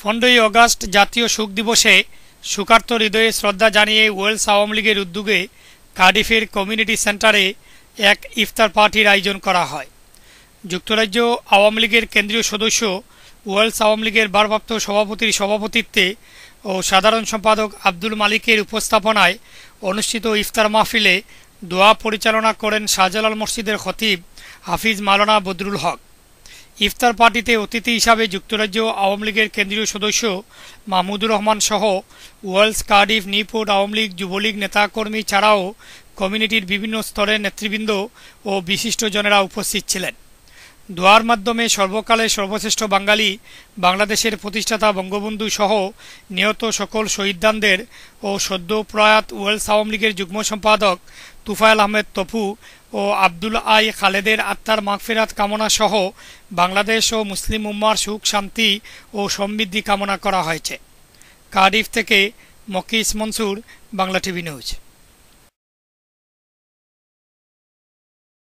15ই August জাতীয় শোক দিবসে শোকার্ত হৃদয়ে শ্রদ্ধা জানিয়ে ওয়েলস আওয়ামী লীগের উদ্যোগে কার্ডিফের কমিউনিটি সেন্টারে এক ইফতার পার্টির আয়োজন করা হয়। যুক্তরাজ্য আওয়ামী লীগের কেন্দ্রীয় সদস্য, ওয়েলস আওয়ামী লীগের ভারপ্রাপ্ত সভাপতির সভাপতিত্বে ও সাধারণ সম্পাদক আব্দুল মালিকের উপস্থাপনায় অনুষ্ঠিত ইফতার মাহফিলে দোয়া পরিচালনা করেন শাহজালাল মসজিদের খতিব হাফিজ মাওলানা বদরুল হক। ইফতার পার্টিতে অতিথি হিসাবে যুক্তরাজ্য আওয়ামী লীগের কেন্দ্রীয় সদস্য মাহমুদুর রহমান সহ Wales, Cardiff, Newport Awami League, Jubo League নেতাকর্মী ছাড়াও কমিউনিটির বিভিন্ন স্তরের নেতৃবৃন্দ ও বিশিষ্টজনেরা উপস্থিত ছিলেন। দোয়ার মাধ্যমে সর্বকালের সর্বশ্রেষ্ঠ বাঙালি, বাংলাদেশের প্রতিষ্ঠাতা বঙ্গবন্ধু সহ নিহত সকল শহীদদের ও সদ্য প্রয়াত ওয়েলস আওয়ামী লীগের যুগ্ম সম্পাদক তুফায়েল আহমেদ তপু ও আব্দুল আই খালেদের আত্মার মাগফিরাত কামনা সহ বাংলাদেশ ও মুসলিম উম্মার সুখ, শান্তি ও সমৃদ্ধি কামনা করা হয়েছে। কার্ডিফ থেকে মকিস মনসুর, বাংলা টিভি নিউজ।